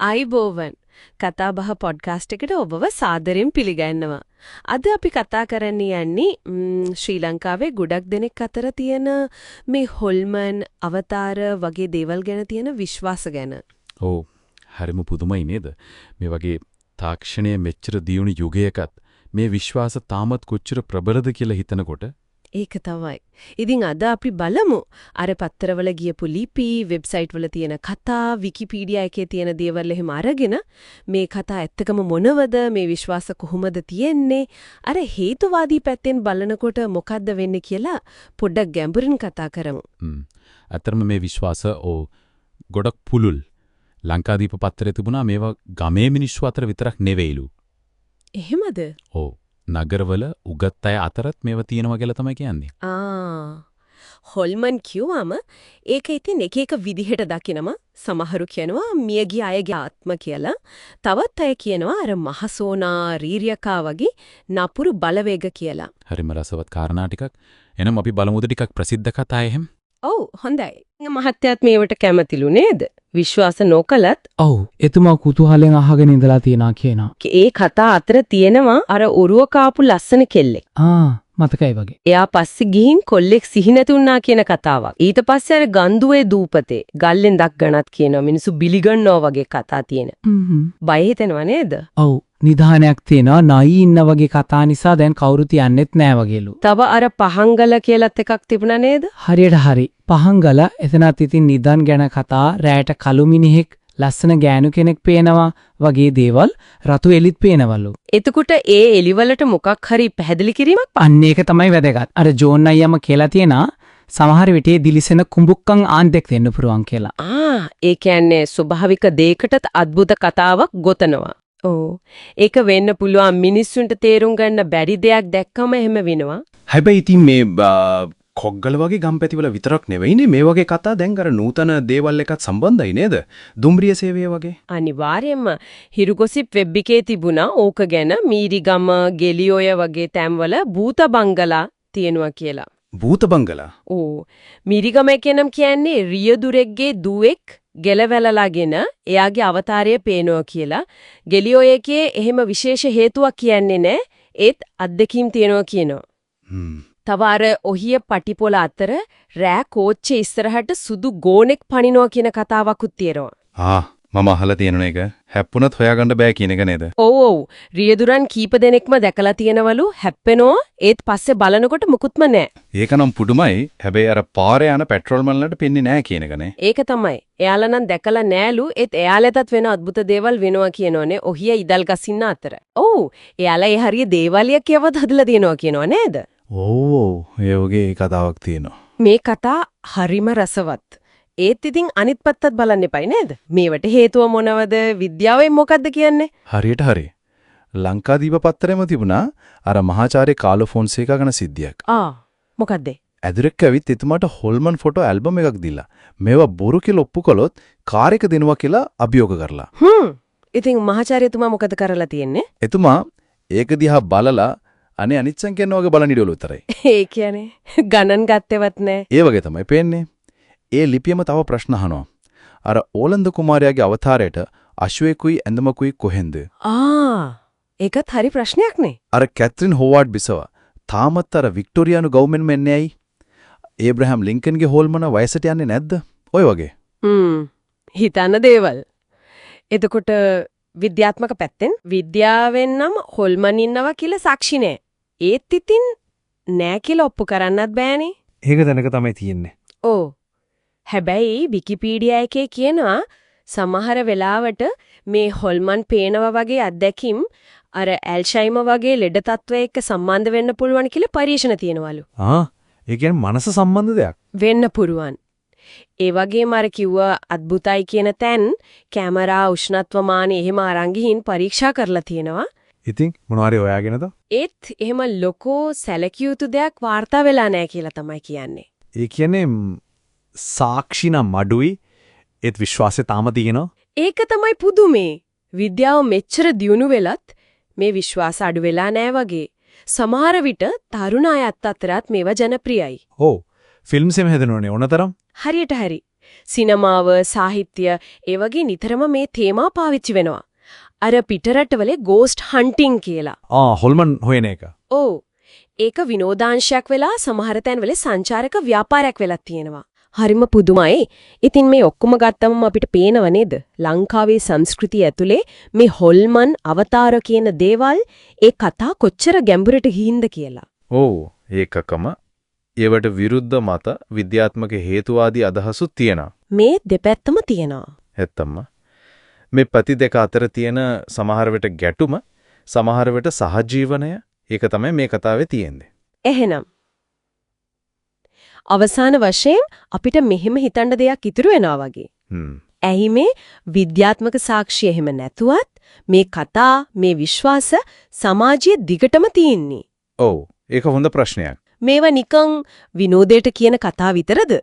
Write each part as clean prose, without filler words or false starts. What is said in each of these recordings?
අයිබෝවන් කතාබහ පොඩ්කාස්ට් එකට ඔබව සාදරයෙන් පිළිගන්නවා. අද අපි කතා කරන්න යන්නේ ශ්‍රී ලංකාවේ ගොඩක් දෙනෙක් අතර තියෙන මේ හොල්මන් අවතාර වගේ දේවල් ගැන තියෙන විශ්වාස ගැන. ඔව් හරිම පුදුමයි නේද? මේ වගේ තාක්ෂණයේ මෙච්චර දියුණු යුගයකත් මේ විශ්වාස තාමත් කොච්චර ප්‍රබලද කියලා හිතනකොට ඒක තමයි. ඉතින් අද අපි බලමු අර පත්තරවල ගියපු ලිපි, වෙබ්සයිට් වල තියෙන කතා, විකිපීඩියා එකේ තියෙන දේවල් එහෙම අරගෙන මේ කතා ඇත්තකම මොනවද, මේ විශ්වාස කොහොමද තියෙන්නේ, අර හේතුවාදී පැත්තෙන් බලනකොට මොකද්ද වෙන්නේ කියලා පොඩ්ඩක් ගැඹුරින් කතා කරමු. ඇත්තටම මේ විශ්වාස ගොඩක් පුළුල්. ලංකාදීප පත්තරේ තිබුණා මේවා ගමේ මිනිස්සු අතර විතරක් නෙවෙයිලු. එහෙමද? ඔව්. නගරවල උගත් අය අතරත් මේවා තියෙනවා කියලා තමයි කියන්නේ. හොල්මන් කිව්වම ඒක ඉතින් එක එක විදිහට දකිනම සමහරු කියනවා මියගිය අයගේ ආත්ම කියලා. තවත් අය කියනවා අර මහසෝනා රීරියකා වගේ නපුරු බලවේග කියලා. හරිම රසවත් කාරණා ටිකක්. එහෙනම් අපි බලමුද ටිකක් ප්‍රසිද්ධ කතා එහෙම? ඔව් හොඳයි. මහත්යත් මේවට කැමතිලු නේද? විශ්වාස නොකලත් ඔව් එතුමා කුතුහලෙන් අහගෙන ඉඳලා තියනා කියනවා. ඒ කතා අතර තියෙනවා අර ඔරුව කාපු ලස්සන කෙල්ලෙක්. මතකයි වගේ. එයා පස්සේ ගිහින් කොල්ලෙක් සිහි නැතුණා කියන කතාවක්. ඊට පස්සේ අර ගන්දුවේ දූපතේ ගල්ලෙන් දක් ගණත් කියන මිනිස්සු බිලිගන්නවා වගේ කතා තියෙන. බය හිතෙනවා නේද? ඔව් නිධානයක් තියෙනවා නයි ඉන්න වගේ කතා නිසා දැන් කවුරුත් යන්නෙත් නෑ වගේලු. තව අර පහංගල කියලාත් එකක් තිබුණා නේද? හරියට හරි. පහංගල එතනත් ඉතින් නිදන් ගැන කතා, රැයට කළු මිනිහෙක්, ලස්සන ගෑනු කෙනෙක් පේනවා වගේ දේවල් රතු එලිත් පේනවලු. එතකොට ඒ එලිවලට මොකක් හරි පැහැදිලි කිරීමක් අන්න ඒක තමයි වැදගත්. අර ජෝන් අයියම කියලා තියෙනා සමහර විටේ දිලිසෙන කුඹුක්කන් ආන්දෙක් වෙන්න පුරුවන් කියලා. ඒ කියන්නේ ස්වභාවික දෙයකටත් අద్భుත කතාවක් ගොතනවා. ඔව්. ඒක වෙන්න පුළුවන් මිනිස්සුන්ට තේරුම් ගන්න බැරි දෙයක් දැක්කම එහෙම වෙනවා. හැබැයි ඉතින් මේ කොග්ගල වගේ ගම්පැතිවල විතරක් නෙවෙයිනේ මේ වගේ කතා දැන් අර නූතන දේවල් එකත් සම්බන්ධයි නේද? දුම්රිය සේවය වගේ. අනිවාර්යයෙන්ම හිරුගොසිප් වෙබ් එකේ තිබුණා ඕක ගැන මීරිගම, ගෙලියොය වගේ තැන්වල භූත බංගලා තියෙනවා කියලා. භූත බංගලා? ඕ. මීරිගම කියනම් කියන්නේ රියදුරෙක්ගේ දුවෙක් ගෙලවැලලාගෙන එයාගේ අවතාරය පේනවා කියලා. ගෙලියොය එකේ එහෙම විශේෂ හේතුවක් කියන්නේ නැහැ. ඒත් අත්දැකීම් තියෙනවා කියනවා. තව අර ඔහිය පටිපොළ අතර රෑ කෝච්චේ ඉස්සරහට සුදු ගෝනෙක් පනිනවා කියන කතාවකුත් තියෙනවා. මම අහලා තියෙන එක හැප්පුණත් හොයාගන්න බෑ කියන එක නේද? ඔව්. රියදුරන් කීප දෙනෙක්ම දැකලා තියෙනවලු හැප්පෙනවා ඒත් පස්සේ බලනකොට මුකුත්ම නැහැ. ඒකනම් පුදුමයි. හැබැයි අර පාරේ යන පෙට්‍රල් මන්ලට පෙන්නේ නැහැ කියන එකනේ. ඒක තමයි. එයාලා නම් දැකලා නෑලු ඒත් එයාලටත් වෙන අద్భుත දේවල් වෙනවා කියනෝනේ ඔහිය ඉදල් ගසින්න අතර. ඔව්. එයාලා ඒ හරිය දේවාලිය කියවත් හදලා තියෙනවා කියනවා නේද? ඔව්. ඒ වගේ කතාවක් තියෙනවා. මේ කතා හරිම රසවත්. ඒත් ඉතින් අනිත් පැත්තත් බලන්න එපයි නේද? මේවට හේතුව මොනවද? විද්‍යාවෙන් මොකද්ද කියන්නේ? හරියට හරි. ලංකාදීප පත්තරෙම තිබුණා අර මහාචාර්ය කාලෝ ෆොන්සේකා ගැන සිද්ධියක්. මොකද්ද? ඇදුරෙක් ඇවිත් එතුමාට හොල්මන් ෆොටෝ ඇල්බම් එකක් දීලා මේවා බොරු කියලා ඔප්පු කළොත් කාර් එක දෙනවා කියලා අභියෝග කරලා. ඉතින් මහාචාර්යතුමා මොකද කරලා තියෙන්නේ? එතුමා ඒක දිහා බලලා අනේ අනිච්චන් කියන වගේ බලන් ඉඩවලු උතරයි. ඒ කියන්නේ ගණන් ගත්තේවත් නැහැ. ඒ වගේ තමයි පේන්නේ. ඒ ලිපියම තව ප්‍රශ්න අහනවා. අර ඕලන්ද කුමාරයාගේ අවතාරයට අශ්වයෙකුයි ඇඳමකුයි කොහෙන්ද? ඒකත් හරි ප්‍රශ්නයක් නේ. අර කැත්රින් හෝවර්ඩ් බිසව තාමත් අර වික්ටෝරියානු ගවර්න්මන්ට් මෙන්නේ ඇයි? ඒබ්‍රහම් ලින්කන්ගේ හොල්මන වයසට යන්නේ නැද්ද? ඔය වගේ. හිතන්න දේවල්. එතකොට විද්‍යාත්මක පැත්තෙන් විද්‍යාවෙන් නම් හොල්මන් ඉන්නවා කියලා සාක්ෂි නෑ. ඒත් ඉතින් නෑ කියලා ඔප්පු කරන්නත් බෑනේ. ඒක දැනක තමයි තියෙන්නේ. ඕ. හැබැයි විකිපීඩියා එකේ කියනවා සමහර වෙලාවට මේ හොල්මන් පේනවා වගේ අත්දැකීම් අර ඇල්ෂයිම වගේ ලෙඩ තත්ත්වයක සම්බන්ධ වෙන්න පුළුවන් කියලා පරීක්ෂණ තියෙනවලු. ඒ කියන්නේ මනස සම්බන්ධ දෙයක්. වෙන්න පුරුවන්. ඒ වගේම අර කිව්වා අద్భుතයි කියන තැන් කැමරා උෂ්ණත්ව මානෙ එහෙම අරන් ගිහින් පරීක්ෂා කරලා තියෙනවා. ඉතින් මොනවාරි හොයාගෙනද? ඒත් එහෙම ලොකෝ සැලකිය යුතු දෙයක් වාර්තා වෙලා නැහැ කියලා තමයි කියන්නේ. ඒ කියන්නේ සාක්ෂි නම් අඩුයි ඒත් විශ්වාසය තාම තියෙනවා. ඒක තමයි පුදුමේ. විද්‍යාව මෙච්චර දියුණු වෙලත් මේ විශ්වාස අඩු වෙලා නැහැ වගේ. සමහර විට තරුණ අයත් අතරත් මේවා ජනප්‍රියයි. ඔව්. ෆිල්ම්ස් එම හැදෙනවනේ ඕනතරම්. හරියට හරි. සිනමාව, සාහිත්‍ය ඒ වගේ නිතරම මේ තේමා පාවිච්චි වෙනවා. අර පිටරටවල ගෝස්ට් හන්ටිං කියලා. හොල්මන් හොයන එක. ඔව්. ඒක විනෝදාංශයක් වෙලා සමහර තැන්වල සංචාරක ව්‍යාපාරයක් වෙලා තියෙනවා. හරිම පුදුමයි. ඉතින් මේ ඔක්කොම ගත්තම අපිට පේනව නේද? ලංකාවේ සංස්කෘතිය ඇතුලේ මේ හොල්මන් අවතාර කියන දේවල් ඒ කතා කොච්චර ගැඹුරට ගිහින්ද කියලා. ඔව් ඒකකම ඒවට විරුද්ධ මත විද්‍යාත්මක හේතුවාදී අදහසුත් තියෙනවා. මේ දෙපැත්තම තියෙනවා. ඇත්තම මේ පැති දෙක අතර තියෙන සමහර විට ගැටුම සමහර විට සහජීවනය ඒක තමයි මේ කතාවේ තියෙන්නේ. එහෙනම් අවසාන වශයෙන් අපිට මෙහෙම හිතන්න දෙයක් ඉතුරු වෙනවා වගේ. ඇයි මේ විද්‍යාත්මක සාක්ෂි එහෙම නැතුවත් මේ කතා මේ විශ්වාස සමාජයේ දිගටම තියෙන්නේ. ඔව් ඒක හොඳ ප්‍රශ්නයක්. මේවා නිකන් විනෝදයට කියන කතා විතරද?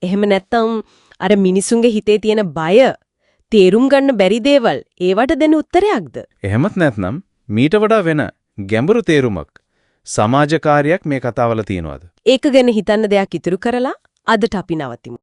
එහෙම නැත්නම් අර මිනිසුන්ගේ හිතේ තියෙන බය තේරුම් ගන්න බැරි දේවල් ඒවට දෙන උත්තරයක්ද? එහෙමත් නැත්නම් මීට වඩා වෙන ගැඹුරු තේරුමක් සමාජකාරියක් මේ කතාවල තියෙනවද? ඒක ගැන හිතන්න දෙයක් ඉතුරු කරලා අදට අපි නවතිමු.